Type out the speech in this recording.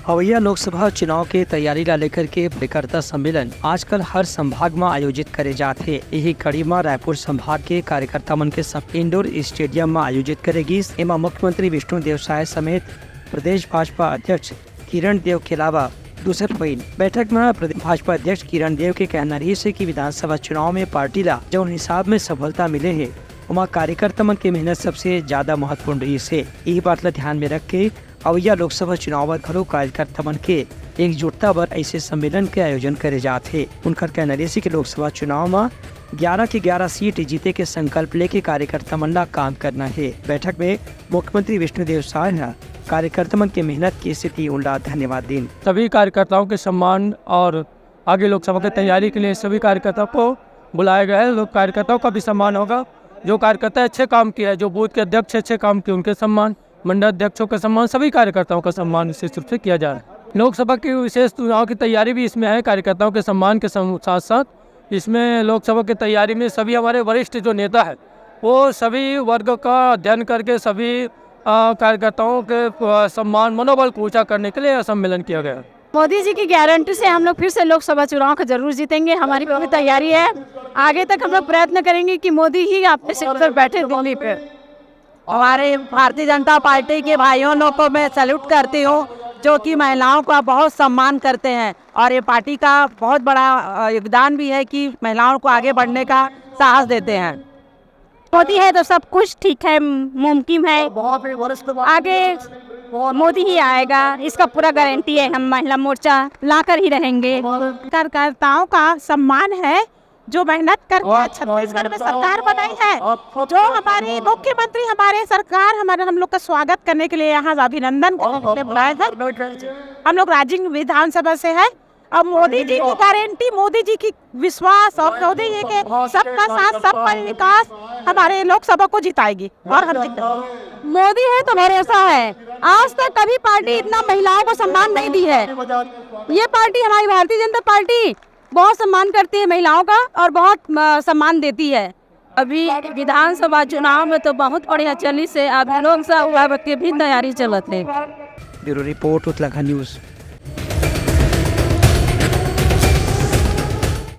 अवैया लोकसभा चुनाव के तैयारी ला लेकर के कार्यकर्ता सम्मेलन आजकल हर संभाग में आयोजित करे जाते हैं। यही कड़ी में रायपुर संभाग के कार्यकर्ता मन के इंडोर स्टेडियम में आयोजित करेगी। एमा मुख्यमंत्री विष्णुदेव साय समेत प्रदेश भाजपा अध्यक्ष किरण देव के अलावा दूसरे पॉइंट बैठक में प्रदेश भाजपा अध्यक्ष किरण देव के कहना रही है कि विधानसभा चुनाव में पार्टी ला जो हिसाब में सफलता मिले है वहाँ कार्यकर्ता मन की मेहनत सबसे ज्यादा महत्वपूर्ण रही है। यही बात ला ध्यान में रख के अवैया लोकसभा चुनाव घरों कार्यकर्ता मन के एकजुटता पर ऐसे सम्मेलन के आयोजन करे जाते। उनका कहना रही कि लोकसभा चुनाव में 11 की 11 सीट जीते के संकल्प लेके कार्यकर्ता मन ला काम करना है। बैठक में मुख्यमंत्री विष्णुदेव साय ने कार्यकर्ता मन की मेहनत की स्थिति उनका धन्यवाद दी। सभी कार्यकर्ताओं के सम्मान और आगे लोकसभा की तैयारी के लिए सभी कार्यकर्ताओं को बुलाया गया है। लोग कार्यकर्ताओं का भी सम्मान होगा। जो कार्यकर्ता अच्छे काम किया है, जो बूथ के अध्यक्ष अच्छे काम किए उनके सम्मान, मंडल अध्यक्षों का सम्मान, सभी कार्यकर्ताओं का सम्मान विशेष रूप से किया जा रहा है। लोकसभा की विशेष चुनाव की तैयारी भी इसमें है। कार्यकर्ताओं के सम्मान के साथ साथ इसमें लोकसभा की तैयारी में सभी हमारे वरिष्ठ जो नेता है वो सभी वर्ग का अध्ययन करके सभी कार्यकर्ताओं के सम्मान मनोबल को ऊंचा करने के लिए सम्मेलन किया गया। मोदी जी की गारंटी से हम लोग फिर से लोकसभा चुनाव को जरूर जीतेंगे। हमारी पूरी तैयारी है। आगे तक हम लोग प्रयत्न करेंगे कि मोदी ही अपने सीट पर बैठे दिल्ली पे। हमारे भारतीय जनता पार्टी के भाइयों लोग को मैं सैल्यूट करती हूँ जो कि महिलाओं का बहुत सम्मान करते हैं और ये पार्टी का बहुत बड़ा योगदान भी है कि महिलाओं को आगे बढ़ने का साहस देते हैं। मोदी है तो सब कुछ ठीक है, मुमकिन है। आगे मोदी ही आएगा, इसका पूरा गारंटी है। हम महिला मोर्चा लाकर ही रहेंगे। कार्यकर्ताओं का सम्मान है जो मेहनत करके छत्तीसगढ़ में सरकार बनाई है। जो हमारी मुख्यमंत्री हमारे सरकार हम लोग का स्वागत करने के लिए यहाँ अभिनंदन करने के लिए बुलाए हैं। हम लोग राज्य विधानसभा से है और मोदी जी की गारंटी, मोदी जी की विश्वास और मोदी जी के सबका साथ सबका विकास हमारे लोकसभा को जिताएगी और हम जीतेंगे। मोदी है तो भरोसा है। आज तक कभी पार्टी इतना महिलाओं को सम्मान नहीं दी है। ये पार्टी हमारी भारतीय जनता पार्टी बहुत सम्मान करती है महिलाओं का और बहुत सम्मान देती है। अभी विधानसभा चुनाव में तो बहुत बढ़िया चली से, अभी लोकसभा की भी तैयारी चलत है। Bureau report Uttarakhand news.